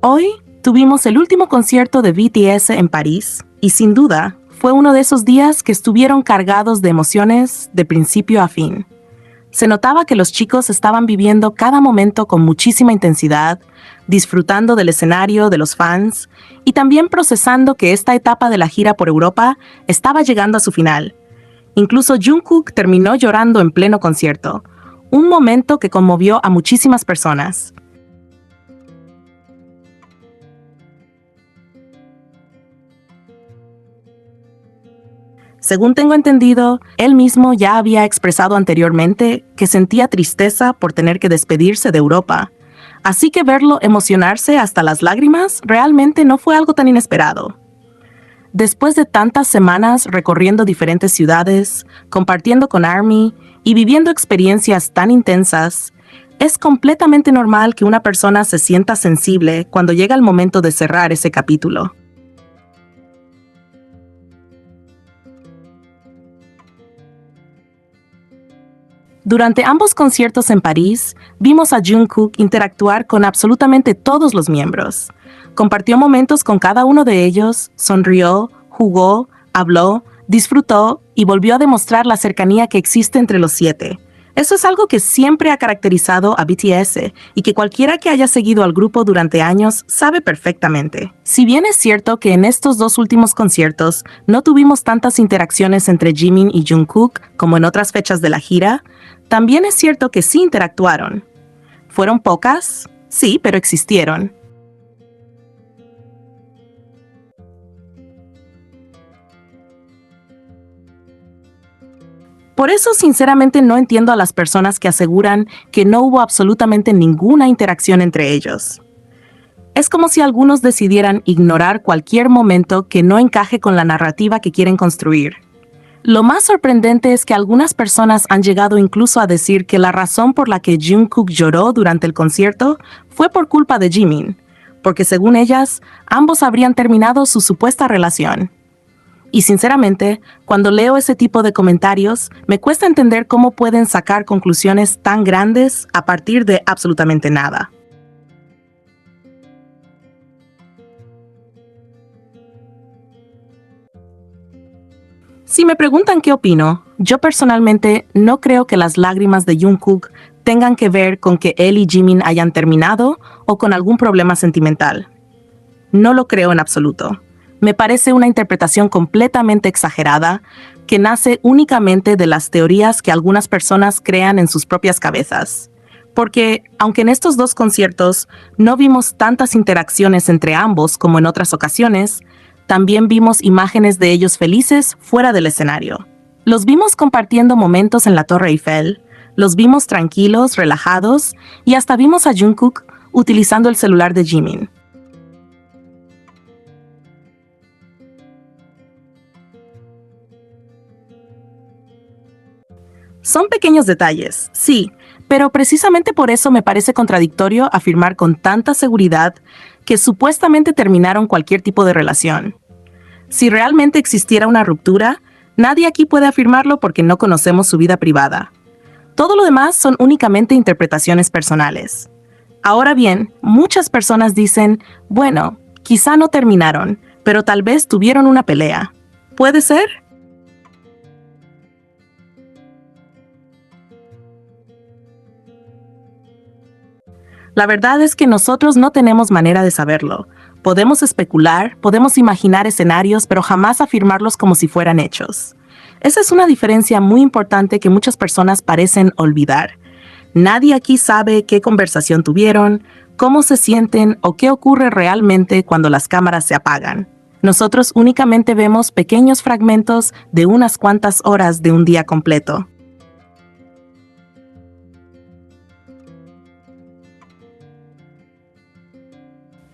Hoy tuvimos el último concierto de BTS en París y sin duda fue uno de esos días que estuvieron cargados de emociones de principio a fin. Se notaba que los chicos estaban viviendo cada momento con muchísima intensidad, disfrutando del escenario, de los fans y también procesando que esta etapa de la gira por Europa estaba llegando a su final. Incluso Jungkook terminó llorando en pleno concierto, un momento que conmovió a muchísimas personas. Según tengo entendido, él mismo ya había expresado anteriormente que sentía tristeza por tener que despedirse de Europa. Así que verlo emocionarse hasta las lágrimas realmente no fue algo tan inesperado. Después de tantas semanas recorriendo diferentes ciudades, compartiendo con ARMY y viviendo experiencias tan intensas, es completamente normal que una persona se sienta sensible cuando llega el momento de cerrar ese capítulo. Durante ambos conciertos en París, vimos a Jungkook interactuar con absolutamente todos los miembros. Compartió momentos con cada uno de ellos, sonrió, jugó, habló, disfrutó y volvió a demostrar la cercanía que existe entre los 7. Eso es algo que siempre ha caracterizado a BTS y que cualquiera que haya seguido al grupo durante años sabe perfectamente. Si bien es cierto que en estos dos últimos conciertos no tuvimos tantas interacciones entre Jimin y Jungkook como en otras fechas de la gira, también es cierto que sí interactuaron. ¿Fueron pocas? Sí, pero existieron. Por eso, sinceramente, no entiendo a las personas que aseguran que no hubo absolutamente ninguna interacción entre ellos. Es como si algunos decidieran ignorar cualquier momento que no encaje con la narrativa que quieren construir. Lo más sorprendente es que algunas personas han llegado incluso a decir que la razón por la que Jungkook lloró durante el concierto fue por culpa de Jimin, porque según ellas, ambos habrían terminado su supuesta relación. Y sinceramente, cuando leo ese tipo de comentarios, me cuesta entender cómo pueden sacar conclusiones tan grandes a partir de absolutamente nada. Si me preguntan qué opino, yo personalmente no creo que las lágrimas de Jungkook tengan que ver con que él y Jimin hayan terminado o con algún problema sentimental. No lo creo en absoluto. Me parece una interpretación completamente exagerada que nace únicamente de las teorías que algunas personas crean en sus propias cabezas. Porque, aunque en estos dos conciertos no vimos tantas interacciones entre ambos como en otras ocasiones, también vimos imágenes de ellos felices fuera del escenario. Los vimos compartiendo momentos en la Torre Eiffel, los vimos tranquilos, relajados, y hasta vimos a Jungkook utilizando el celular de Jimin. Son pequeños detalles, sí, pero precisamente por eso me parece contradictorio afirmar con tanta seguridad que supuestamente terminaron cualquier tipo de relación. Si realmente existiera una ruptura, nadie aquí puede afirmarlo porque no conocemos su vida privada. Todo lo demás son únicamente interpretaciones personales. Ahora bien, muchas personas dicen, bueno, quizá no terminaron, pero tal vez tuvieron una pelea. ¿Puede ser? La verdad es que nosotros no tenemos manera de saberlo. Podemos especular, podemos imaginar escenarios, pero jamás afirmarlos como si fueran hechos. Esa es una diferencia muy importante que muchas personas parecen olvidar. Nadie aquí sabe qué conversación tuvieron, cómo se sienten o qué ocurre realmente cuando las cámaras se apagan. Nosotros únicamente vemos pequeños fragmentos de unas cuantas horas de un día completo.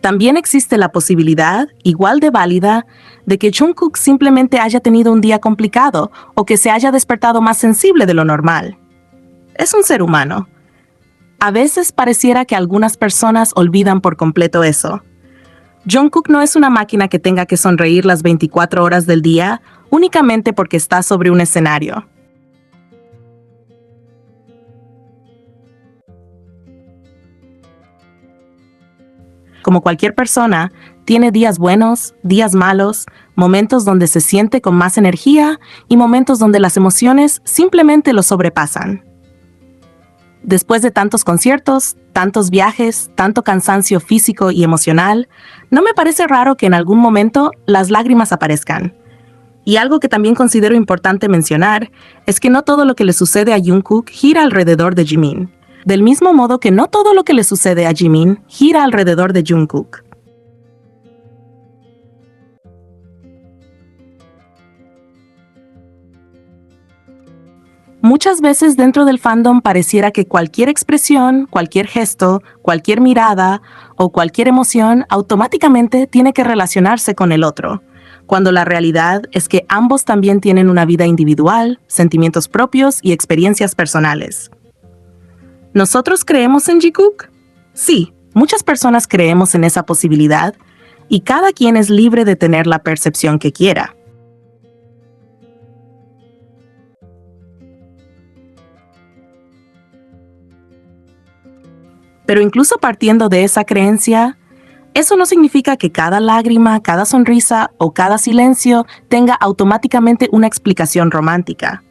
También existe la posibilidad, igual de válida, de que Jungkook simplemente haya tenido un día complicado o que se haya despertado más sensible de lo normal. Es un ser humano. A veces pareciera que algunas personas olvidan por completo eso. Jungkook no es una máquina que tenga que sonreír las 24 horas del día únicamente porque está sobre un escenario. como cualquier persona, tiene días buenos, días malos, momentos donde se siente con más energía y momentos donde las emociones simplemente lo sobrepasan. Después de tantos conciertos, tantos viajes, tanto cansancio físico y emocional, no me parece raro que en algún momento las lágrimas aparezcan. Y algo que también considero importante mencionar es que no todo lo que le sucede a Jungkook gira alrededor de Jimin, del mismo modo que no todo lo que le sucede a Jimin gira alrededor de Jungkook. Muchas veces dentro del fandom pareciera que cualquier expresión, cualquier gesto, cualquier mirada o cualquier emoción automáticamente tiene que relacionarse con el otro, cuando la realidad es que ambos también tienen una vida individual, sentimientos propios y experiencias personales. ¿Nosotros creemos en Jungkook? Sí, muchas personas creemos en esa posibilidad y cada quien es libre de tener la percepción que quiera. Pero incluso partiendo de esa creencia, eso no significa que cada lágrima, cada sonrisa o cada silencio tenga automáticamente una explicación romántica.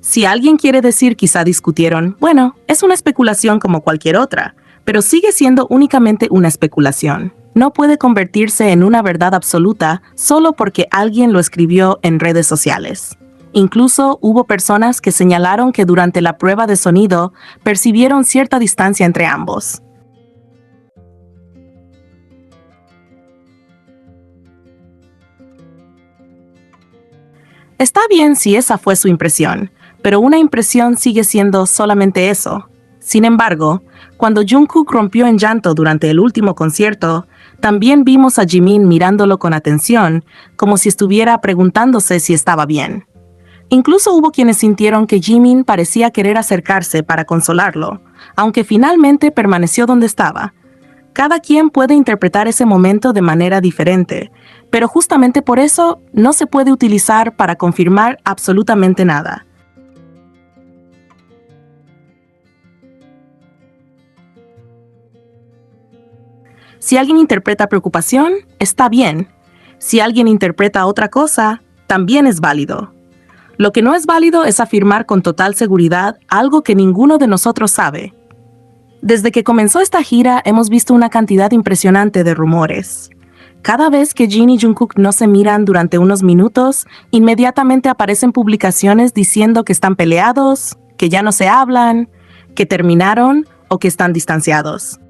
Si alguien quiere decir quizá discutieron, bueno, es una especulación como cualquier otra, pero sigue siendo únicamente una especulación. No puede convertirse en una verdad absoluta solo porque alguien lo escribió en redes sociales. Incluso hubo personas que señalaron que durante la prueba de sonido percibieron cierta distancia entre ambos. Está bien si esa fue su impresión, pero una impresión sigue siendo solamente eso. Sin embargo, cuando Jungkook rompió en llanto durante el último concierto, también vimos a Jimin mirándolo con atención, como si estuviera preguntándose si estaba bien. Incluso hubo quienes sintieron que Jimin parecía querer acercarse para consolarlo, aunque finalmente permaneció donde estaba. Cada quien puede interpretar ese momento de manera diferente, pero justamente por eso no se puede utilizar para confirmar absolutamente nada. Si alguien interpreta preocupación, está bien. Si alguien interpreta otra cosa, también es válido. Lo que no es válido es afirmar con total seguridad algo que ninguno de nosotros sabe. Desde que comenzó esta gira hemos visto una cantidad impresionante de rumores. Cada vez que Jin y Jungkook no se miran durante unos minutos, inmediatamente aparecen publicaciones diciendo que están peleados, que ya no se hablan, que terminaron o que están distanciados.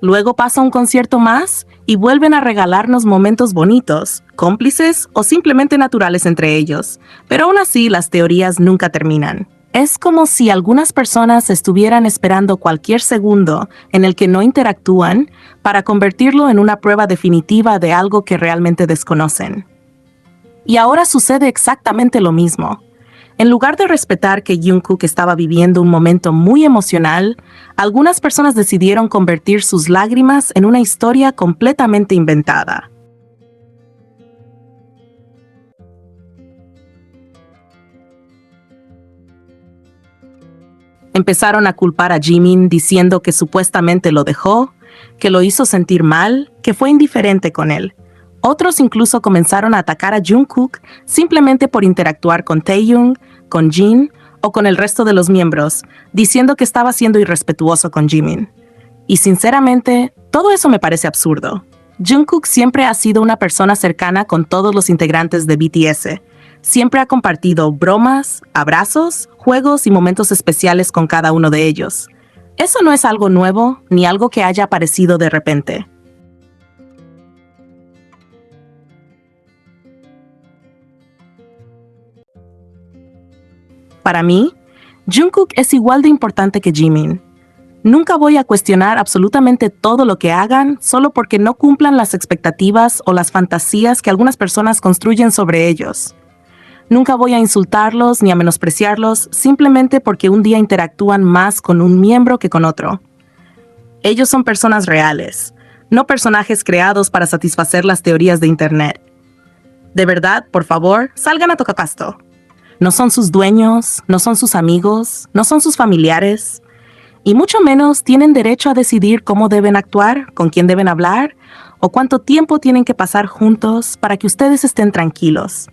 Luego pasa un concierto más y vuelven a regalarnos momentos bonitos, cómplices o simplemente naturales entre ellos, pero aún así las teorías nunca terminan. Es como si algunas personas estuvieran esperando cualquier segundo en el que no interactúan para convertirlo en una prueba definitiva de algo que realmente desconocen. Y ahora sucede exactamente lo mismo. En lugar de respetar que Jungkook estaba viviendo un momento muy emocional, algunas personas decidieron convertir sus lágrimas en una historia completamente inventada. Empezaron a culpar a Jimin diciendo que supuestamente lo dejó, que lo hizo sentir mal, que fue indiferente con él. Otros incluso comenzaron a atacar a Jungkook simplemente por interactuar con Taehyung, con Jin o con el resto de los miembros, diciendo que estaba siendo irrespetuoso con Jimin. Y sinceramente, todo eso me parece absurdo. Jungkook siempre ha sido una persona cercana con todos los integrantes de BTS. Siempre ha compartido bromas, abrazos, juegos y momentos especiales con cada uno de ellos. Eso no es algo nuevo ni algo que haya aparecido de repente. Para mí, Jungkook es igual de importante que Jimin. Nunca voy a cuestionar absolutamente todo lo que hagan solo porque no cumplan las expectativas o las fantasías que algunas personas construyen sobre ellos. Nunca voy a insultarlos ni a menospreciarlos simplemente porque un día interactúan más con un miembro que con otro. Ellos son personas reales, no personajes creados para satisfacer las teorías de Internet. De verdad, por favor, salgan a Tocapasto. No son sus dueños, no son sus amigos, no son sus familiares, y mucho menos tienen derecho a decidir cómo deben actuar, con quién deben hablar o cuánto tiempo tienen que pasar juntos para que ustedes estén tranquilos.